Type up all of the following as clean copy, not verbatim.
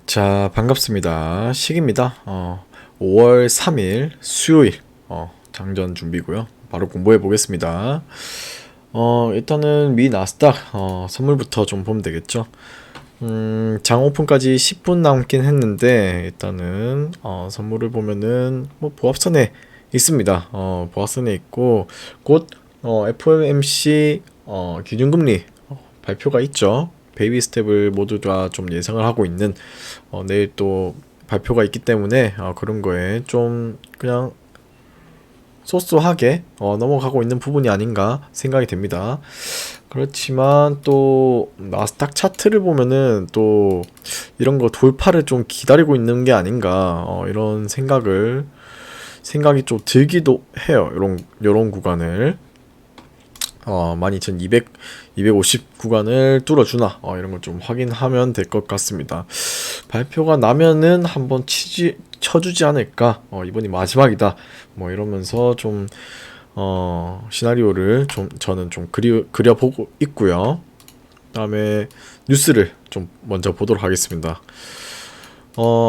자, 반갑습니다. 식입니다. 5월 3일 수요일 장전 준비고요. 바로 공부해 보겠습니다. 일단은 미 나스닥 선물부터 좀 보면 되겠죠. 장 오픈까지 10분 남긴 했는데 일단은 선물을 보면은 뭐 보합선에 있습니다. 보합선에 있고 곧 FOMC 기준금리 발표가 있죠. 베이비 스텝을 모두 다 좀 예상을 하고 있는 내일 또 발표가 있기 때문에 그런 거에 좀 그냥 소소하게 넘어가고 있는 부분이 아닌가 생각이 됩니다. 그렇지만 또 나스닥 차트를 보면은 또 이런 거 돌파를 좀 기다리고 있는 게 아닌가 이런 생각이 좀 들기도 해요. 요런 구간을 12,200, 250 구간을 뚫어주나 이런 걸 좀 확인하면 될 것 같습니다. 발표가 나면은 한번 쳐주지 않을까, 이번이 마지막이다 뭐 이러면서 좀 시나리오를 저는 좀 그려보고 있고요. 그다음에 뉴스를 좀 먼저 보도록 하겠습니다.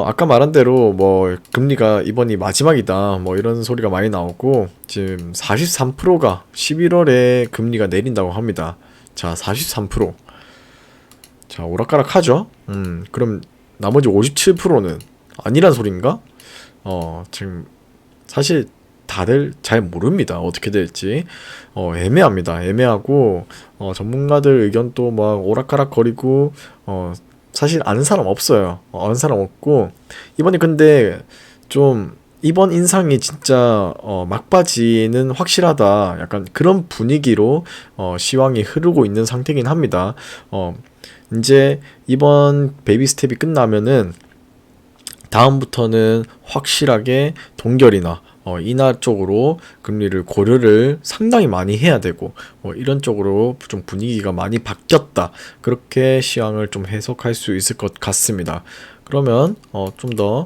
아까 말한 대로 뭐 금리가 이번이 마지막이다 뭐 이런 소리가 많이 나오고 지금 43%가 11월에 금리가 내린다고 합니다. 자, 43%. 자, 오락가락하죠? 그럼 나머지 57%는 아니란 소린가? 지금 사실 다들 잘 모릅니다. 어떻게 될지. 애매합니다. 애매하고 전문가들 의견도 막 오락가락 거리고 사실 아는 사람 없어요. 아는 사람 없고 이번에 근데 좀 이번 인상이 진짜 막바지는 확실하다. 약간 그런 분위기로 시황이 흐르고 있는 상태긴 합니다. 이제 이번 베이비 스텝이 끝나면은 다음부터는 확실하게 동결이나 인하 쪽으로 금리를 고려를 상당히 많이 해야 되고 이런 쪽으로 좀 분위기가 많이 바뀌었다. 그렇게 시황을 좀 해석할 수 있을 것 같습니다. 그러면 좀 더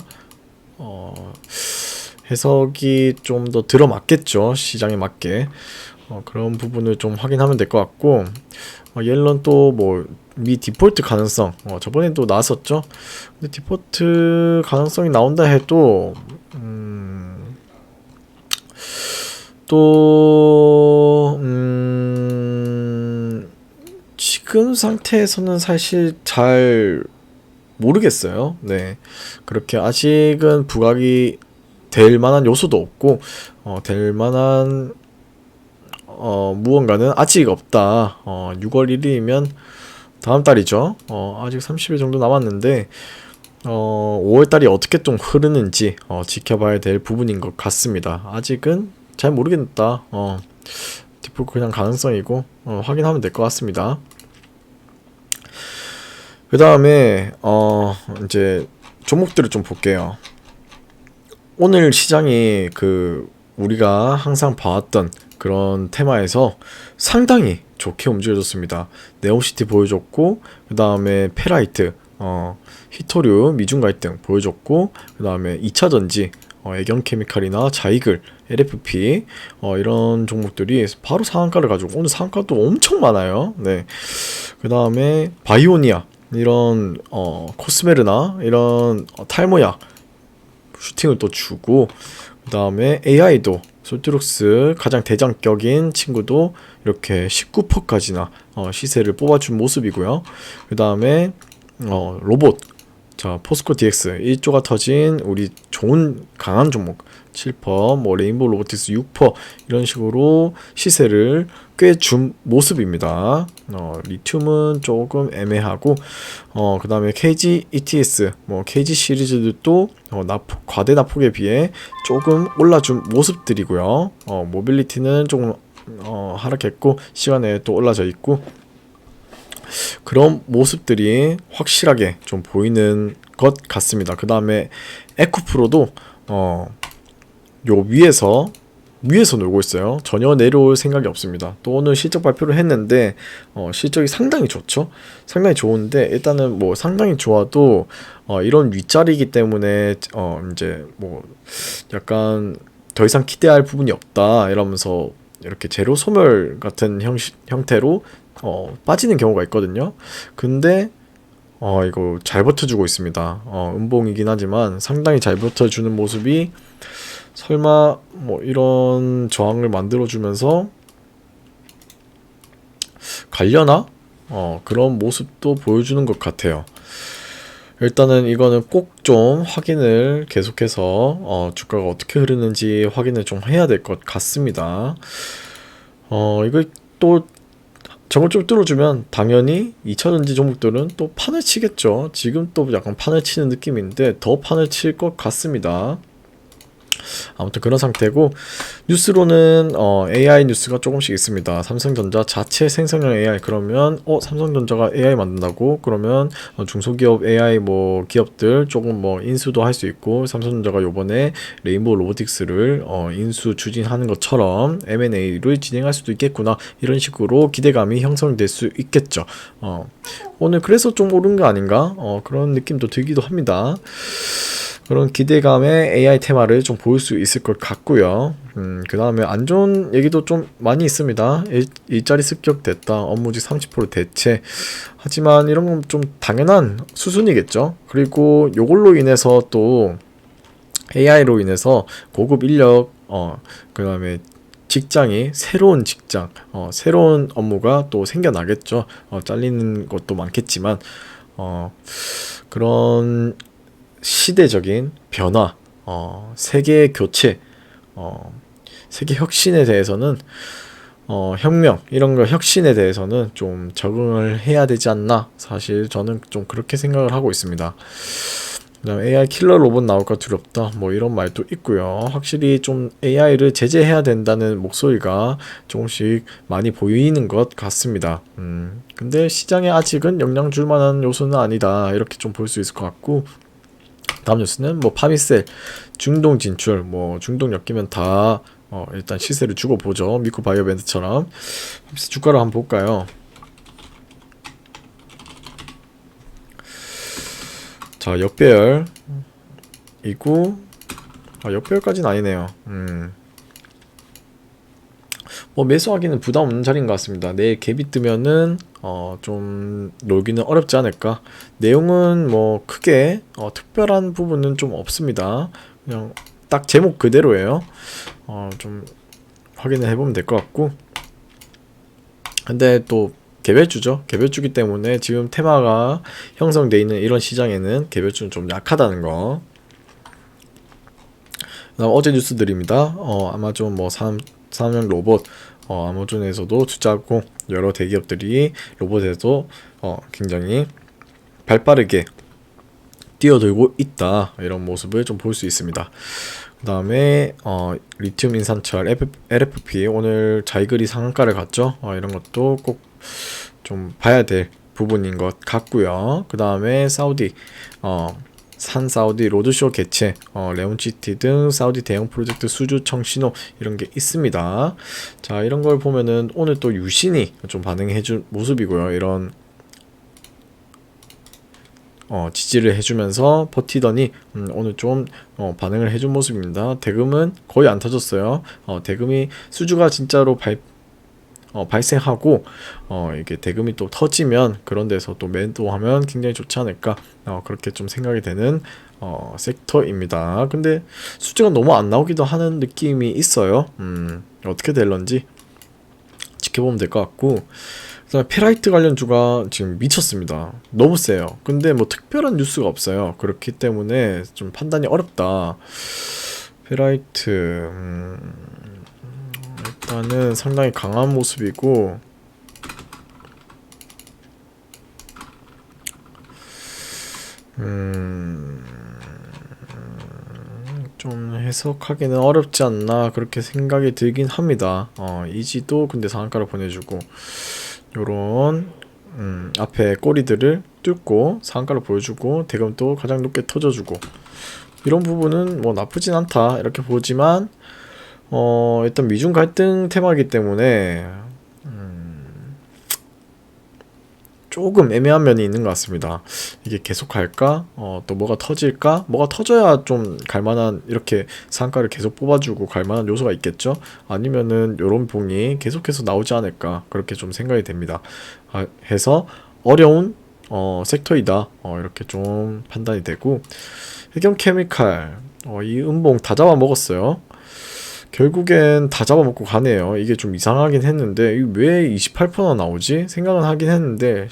해석이 좀 더 들어맞겠죠. 시장에 맞게. 그런 부분을 좀 확인하면 될 것 같고 옐런 또 뭐 미 디폴트 가능성 저번에도 나왔었죠. 근데 디폴트 가능성이 나온다 해도 또 지금 상태에서는 사실 잘 모르겠어요. 네, 그렇게 아직은 부각이 될 만한 요소도 없고 될 만한 무언가는 아직 없다. 6월 1일이면 다음 달이죠. 아직 30일 정도 남았는데 5월 달이 어떻게 좀 흐르는지 지켜봐야 될 부분인 것 같습니다. 아직은 잘 모르겠다. 디폴트 그냥 가능성이고 확인하면 될 것 같습니다. 그 다음에 이제 종목들을 좀 볼게요. 오늘 시장이 우리가 항상 봐왔던 그런 테마에서 상당히 좋게 움직여졌습니다. 네옴시티 보여줬고 그 다음에 페라이트, 히토류 미중 갈등 보여줬고 그 다음에 2차전지, 애경케미칼이나 자이글, LFP 이런 종목들이 바로 상한가를 가지고 오늘 상한가도 엄청 많아요. 네. 그 다음에 바이오니아 이런 코스메르나 이런 탈모약 슈팅을 또 주고 그 다음에 AI도 솔트룩스 가장 대장격인 친구도 이렇게 19%까지나 시세를 뽑아준 모습이고요. 그 다음에 로봇, 자 포스코 DX 1조가 터진 우리 좋은 강한 종목 7%, 뭐 레인보우 로보틱스 6% 이런 식으로 시세를 꽤 준 모습입니다. 리튬은 조금 애매하고 그 다음에 KG ETS, 뭐 KG 시리즈들도 과대 납폭에 비해 조금 올라준 모습들이고요. 모빌리티는 조금 하락했고 시간에 또 올라져 있고 그런 모습들이 확실하게 좀 보이는 것 같습니다. 그 다음에 에코프로도 요 위에서 놀고 있어요. 전혀 내려올 생각이 없습니다. 또 오늘 실적 발표를 했는데 실적이 상당히 좋죠. 상당히 좋은데 일단은 뭐 상당히 좋아도 이런 윗자리이기 때문에 이제 뭐 약간 더 이상 기대할 부분이 없다 이러면서 이렇게 제로 소멸 같은 형태로 빠지는 경우가 있거든요. 근데 이거 잘 버텨주고 있습니다. 음봉이긴 하지만 상당히 잘 버텨주는 모습이 설마 뭐 이런 저항을 만들어주면서 갈려나? 그런 모습도 보여주는 것 같아요. 일단은 이거는 꼭 좀 확인을 계속해서 주가가 어떻게 흐르는지 확인을 좀 해야 될 것 같습니다. 이거 또 저걸 좀 뚫어주면 당연히 2차전지 종목들은 또 판을 치겠죠. 지금 또 약간 판을 치는 느낌인데 더 판을 칠 것 같습니다. 아무튼 그런 상태고, 뉴스로는 AI 뉴스가 조금씩 있습니다. 삼성전자 자체 생성형 AI, 그러면 삼성전자가 AI 만든다고? 그러면 중소기업 AI 뭐 기업들 조금 뭐 인수도 할 수 있고, 삼성전자가 요번에 레인보우 로보틱스를 인수 추진하는 것처럼 M&A를 진행할 수도 있겠구나, 이런 식으로 기대감이 형성될 수 있겠죠. 오늘 그래서 좀 오른 거 아닌가, 그런 느낌도 들기도 합니다. 그런 기대감의 AI 테마를 좀 보일 수 있을 것 같고요. 그 다음에 안 좋은 얘기도 좀 많이 있습니다. 일자리 습격됐다, 업무직 30% 대체. 하지만 이런 건 좀 당연한 수순이겠죠. 그리고 요걸로 인해서 또 AI로 인해서 고급 인력, 그 다음에 직장이 새로운 직장, 새로운 업무가 또 생겨나겠죠. 잘리는 것도 많겠지만, 그런 시대적인 변화, 세계 교체, 세계 혁신에 대해서는 혁명, 이런 거 혁신에 대해서는 좀 적응을 해야 되지 않나, 사실 저는 좀 그렇게 생각을 하고 있습니다. 그다음 AI 킬러 로봇 나올까 두렵다, 뭐 이런 말도 있고요. 확실히 좀 AI를 제재해야 된다는 목소리가 조금씩 많이 보이는 것 같습니다. 근데 시장에 아직은 영향 줄 만한 요소는 아니다, 이렇게 좀 볼 수 있을 것 같고, 다음 뉴스는 뭐 파미셀 중동 진출, 뭐 중동 엮이면 다 일단 시세를 주고 보죠. 미코 바이오밴드처럼. 주가를 한번 볼까요? 자, 역배열 이고, 역배열까지는 아니네요. 뭐 매수하기는 부담 없는 자리인 것 같습니다. 내일 갭이 뜨면은 좀 놀기는 어렵지 않을까. 내용은 뭐 크게 특별한 부분은 좀 없습니다. 그냥 딱 제목 그대로예요. 좀 확인을 해보면 될 것 같고, 근데 또 개별주죠. 개별주기 때문에 지금 테마가 형성되어 있는 이런 시장에는 개별주는 좀 약하다는 거. 그다음 어제 뉴스들입니다. 아마존 뭐 산업용 로봇, 아마존에서도 투자하고 여러 대기업들이 로봇에도 굉장히 발빠르게 뛰어들고 있다, 이런 모습을 좀 볼 수 있습니다. 그 다음에 리튬 인산철 LFP 오늘 자이그리 상한가를 갔죠. 이런 것도 꼭 좀 봐야 될 부분인 것 같고요. 그 다음에 사우디, 사우디 로드쇼 개최, 레온시티 등 사우디 대형 프로젝트 수주 청신호, 이런 게 있습니다. 자, 이런 걸 보면은 오늘 또 유신이 좀 반응해준 모습이고요. 이런 지지를 해주면서 버티더니 오늘 좀 반응을 해준 모습입니다. 대금은 거의 안 터졌어요. 대금이 수주가 진짜로 발생하고 이게 대금이 또 터지면 그런 데서 또 매도하면 굉장히 좋지 않을까, 그렇게 좀 생각이 되는 섹터입니다. 근데 수주가 너무 안 나오기도 하는 느낌이 있어요. 어떻게 될런지 지켜보면 될 것 같고, 그다음에 페라이트 관련주가 지금 미쳤습니다. 너무 세요. 근데 뭐 특별한 뉴스가 없어요. 그렇기 때문에 좀 판단이 어렵다. 페라이트 일단은 상당히 강한 모습이고, 좀 해석하기는 어렵지 않나, 그렇게 생각이 들긴 합니다. 이지도 근데 상한가를 보내주고, 요런 앞에 꼬리들을 뚫고 상한가를 보여주고, 대금도 가장 높게 터져주고, 이런 부분은 뭐 나쁘진 않다, 이렇게 보지만 일단 미중 갈등 테마이기 때문에 조금 애매한 면이 있는 것 같습니다. 이게 계속 갈까? 또 뭐가 터질까? 뭐가 터져야 좀 갈만한, 이렇게 상가를 계속 뽑아주고 갈만한 요소가 있겠죠? 아니면은 요런 봉이 계속해서 나오지 않을까, 그렇게 좀 생각이 됩니다. 해서 어려운 섹터이다. 이렇게 좀 판단이 되고, 해경 케미칼, 이 음봉 다 잡아먹었어요. 결국엔 다 잡아먹고 가네요. 이게 좀 이상하긴 했는데 왜 28%나 나오지? 생각은 하긴 했는데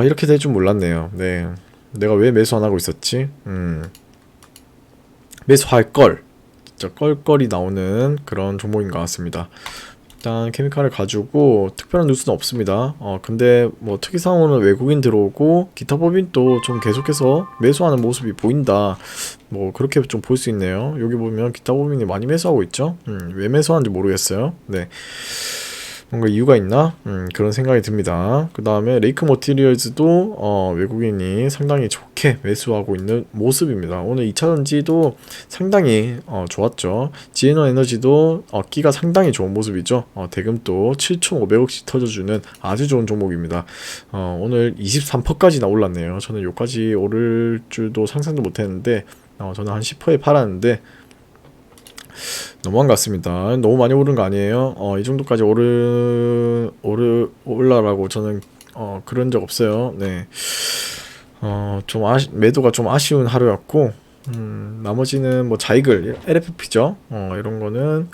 이렇게 될 줄 몰랐네요. 네, 내가 왜 매수 안 하고 있었지? 매수할 걸, 진짜 껄껄이 나오는 그런 종목인 것 같습니다. 일단 케미칼을 가지고 특별한 뉴스는 없습니다. 근데 뭐 특이사항으로는 외국인 들어오고 기타 법인도 좀 계속해서 매수하는 모습이 보인다. 뭐 그렇게 좀 볼 수 있네요. 여기 보면 기타 법인이 많이 매수하고 있죠. 왜 매수하는지 모르겠어요. 네. 뭔가 이유가 있나? 그런 생각이 듭니다. 그 다음에 레이크 머티리얼즈도 외국인이 상당히 좋게 매수하고 있는 모습입니다. 오늘 2차전지도 상당히 좋았죠. 지에너 에너지도 끼가 상당히 좋은 모습이죠. 대금도 7,500억씩 터져주는 아주 좋은 종목입니다. 오늘 23%까지나 올랐네요. 저는 여기까지 오를 줄도 상상도 못했는데 저는 한 10%에 팔았는데 너무한 것 같습니다. 너무 많이 오른 거 아니에요? 이 정도까지 올라라고 저는 그런 적 없어요. 네. 좀 매도가 좀 아쉬운 하루였고, 나머지는 뭐 자이글, LFP죠. 이런 거는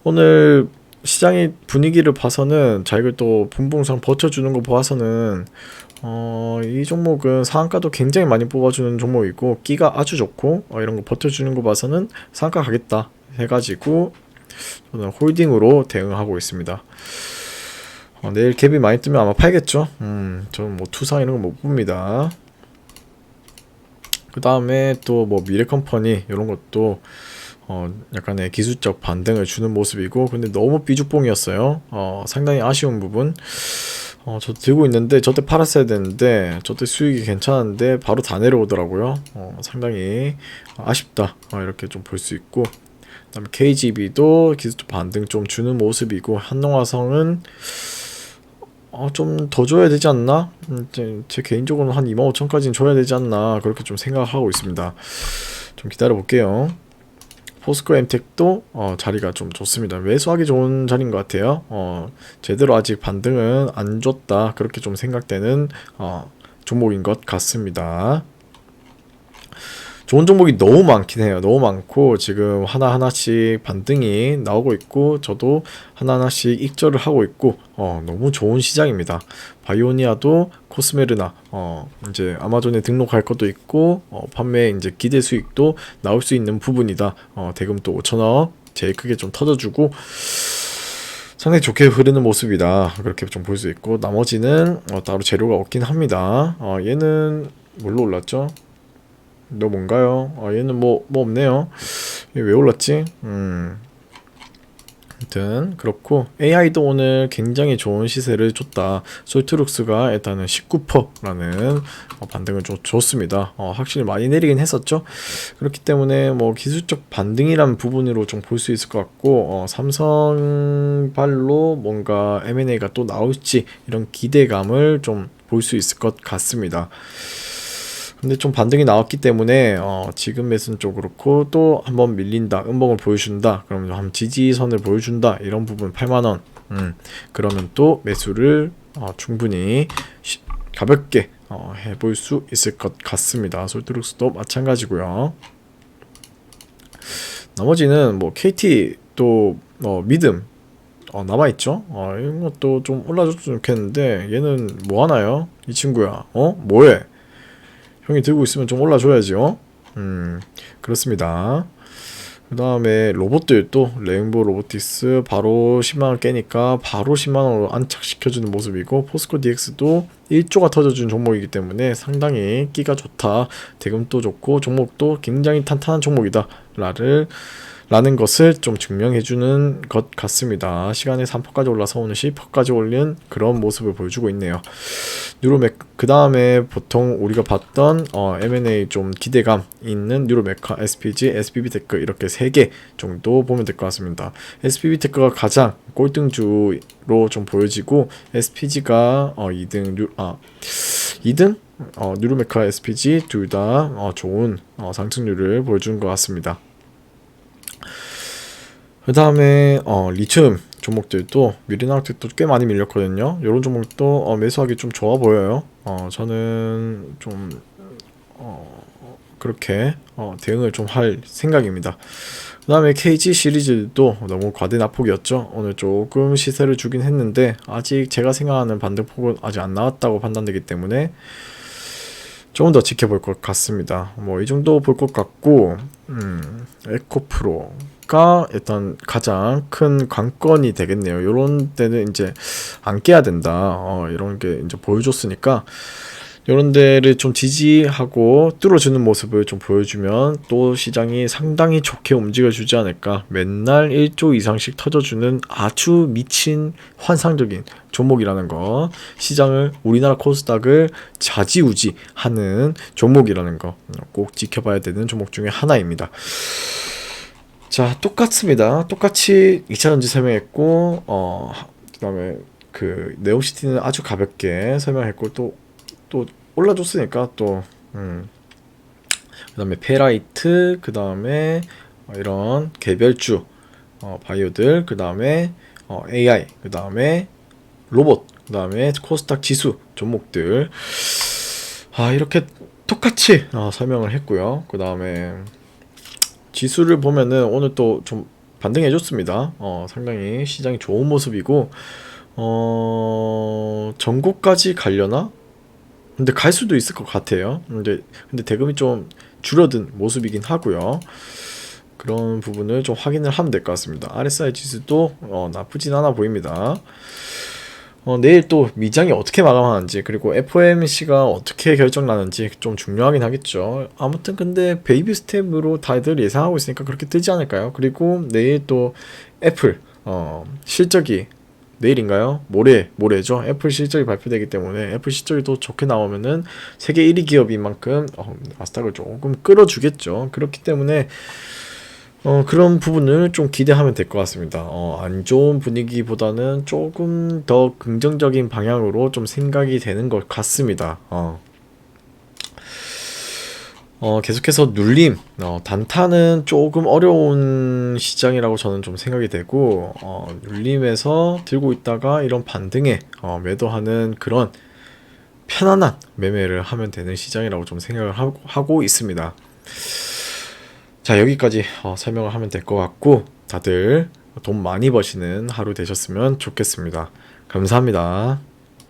오늘 시장의 분위기를 봐서는 자이글 또 분봉상 버텨주는 거 봐서는 이 종목은 상한가도 굉장히 많이 뽑아주는 종목이고 끼가 아주 좋고 이런 거 버텨주는 거 봐서는 상한가 가겠다 해가지고 저는 홀딩으로 대응하고 있습니다. 내일 갭이 많이 뜨면 아마 팔겠죠. 저는 뭐 투사 이런 거 못 봅니다. 그 다음에 또 뭐 미래컴퍼니 이런 것도 약간의 기술적 반등을 주는 모습이고, 근데 너무 삐죽봉이었어요. 상당히 아쉬운 부분. 저 들고 있는데 저때 팔았어야 되는데 저때 수익이 괜찮은데 바로 다 내려오더라고요. 상당히 아쉽다. 이렇게 좀 볼 수 있고, 그다음에 KGB도 기술적 반등 좀 주는 모습이고, 한농화성은 좀 더 줘야 되지 않나? 제 개인적으로는 한 25,000까지는 줘야 되지 않나 그렇게 좀 생각하고 있습니다. 좀 기다려 볼게요. 포스코 엠텍도 자리가 좀 좋습니다. 매수하기 좋은 자리인 것 같아요. 제대로 아직 반등은 안 줬다 그렇게 좀 생각되는 종목인 것 같습니다. 좋은 종목이 너무 많긴 해요. 너무 많고 지금 하나하나씩 반등이 나오고 있고 저도 하나하나씩 익절을 하고 있고 너무 좋은 시장입니다. 바이오니아도 코스메르나 이제 아마존에 등록할 것도 있고 판매 이제 기대 수익도 나올 수 있는 부분이다. 대금도 5천억 제일 크게 좀 터져주고 상당히 좋게 흐르는 모습이다. 그렇게 좀 볼 수 있고, 나머지는 따로 재료가 없긴 합니다. 얘는 뭘로 올랐죠? 너 뭔가요? 얘는 뭐 없네요. 얘 왜 올랐지? 아무튼 그렇고 AI도 오늘 굉장히 좋은 시세를 줬다. 솔트룩스가 일단은 19%라는 반등을 좀 줬습니다. 확실히 많이 내리긴 했었죠. 그렇기 때문에 뭐 기술적 반등이란 부분으로 좀 볼 수 있을 것 같고, 삼성발로 뭔가 M&A가 또 나올지 이런 기대감을 좀 볼 수 있을 것 같습니다. 근데 좀 반등이 나왔기 때문에 지금 매수는 좀 그렇고, 또 한번 밀린다, 음봉을 보여준다, 그러면 한 지지선을 보여준다, 이런 부분 8만원 그러면 또 매수를 충분히 가볍게 해볼 수 있을 것 같습니다. 솔트룩스도 마찬가지고요. 나머지는 뭐 KT 또 믿음 남아있죠. 이런 것도 좀 올라줬으면 좋겠는데 얘는 뭐 하나요? 이 친구야 뭐해? 형이 들고 있으면 좀 올라줘야지. 그렇습니다. 그 다음에 로봇들 또 레인보우 로보틱스 바로 10만원 깨니까 바로 10만원으로 안착시켜주는 모습이고, 포스코 DX도 1조가 터져준 종목이기 때문에 상당히 끼가 좋다. 대금도 좋고 종목도 굉장히 탄탄한 종목이다 라는 것을 좀 증명해주는 것 같습니다. 시간에 3%까지 올라서 오늘 10%까지 올린 그런 모습을 보여주고 있네요. 뉴로맥, 그 다음에 보통 우리가 봤던 M&A 좀 기대감 있는 뉴로메카, SPG, SBB테크 이렇게 3개 정도 보면 될 것 같습니다. SBB테크가 가장 꼴등주로 좀 보여지고, SPG가 2등? 뉴로메카, SPG 둘 다 좋은 상승률을 보여주는 것 같습니다. 그 다음에 리튬 종목들도 밀린 하락들도 꽤 많이 밀렸거든요. 이런 종목도 매수하기 좀 좋아 보여요. 저는 좀 그렇게 대응을 좀 할 생각입니다. 그 다음에 KG 시리즈도 너무 과대 낙폭이었죠. 오늘 조금 시세를 주긴 했는데 아직 제가 생각하는 반등폭은 아직 안 나왔다고 판단되기 때문에 조금 더 지켜볼 것 같습니다. 뭐 이 정도 볼 것 같고, 에코프로가 일단 가장 큰 관건이 되겠네요. 이런 때는 이제 안 깨야 된다. 이런 게 이제 보여줬으니까 이런 데를 좀 지지하고 뚫어주는 모습을 좀 보여주면 또 시장이 상당히 좋게 움직여주지 않을까. 맨날 1조 이상씩 터져주는 아주 미친 환상적인 종목이라는 거, 시장을, 우리나라 코스닥을 좌지우지하는 종목이라는 거 꼭 지켜봐야 되는 종목 중에 하나입니다. 자, 똑같습니다. 똑같이 2차전지 설명했고, 그 다음에 그 네오시티는 아주 가볍게 설명했고, 또 올라줬으니까 또 그다음에 페라이트, 그다음에 이런 개별주 바이오들, 그다음에 AI, 그다음에 로봇, 그다음에 코스닥 지수 종목들 이렇게 똑같이 설명을 했고요. 그다음에 지수를 보면은 오늘 또 좀 반등해줬습니다. 상당히 시장이 좋은 모습이고 전고까지 가려나? 근데 갈 수도 있을 것 같아요. 근데 대금이 좀 줄어든 모습이긴 하고요. 그런 부분을 좀 확인을 하면 될 것 같습니다. RSI 지수도 나쁘진 않아 보입니다. 내일 또 미장이 어떻게 마감하는지, 그리고 FOMC가 어떻게 결정나는지 좀 중요하긴 하겠죠. 아무튼 근데 베이비 스텝으로 다들 예상하고 있으니까 그렇게 뜨지 않을까요? 그리고 내일 또 애플 실적이 내일인가요? 모레죠. 애플 실적이 발표되기 때문에 애플 실적이 또 좋게 나오면은 세계 1위 기업인 만큼 나스닥을 조금 끌어주겠죠. 그렇기 때문에 그런 부분을 좀 기대하면 될 것 같습니다. 안 좋은 분위기보다는 조금 더 긍정적인 방향으로 좀 생각이 되는 것 같습니다. 계속해서 눌림, 단타는 조금 어려운 시장이라고 저는 좀 생각이 되고, 눌림에서 들고 있다가 이런 반등에 매도하는 그런 편안한 매매를 하면 되는 시장이라고 좀 생각을 하고 있습니다. 자, 여기까지 설명을 하면 될 것 같고, 다들 돈 많이 버시는 하루 되셨으면 좋겠습니다. 감사합니다.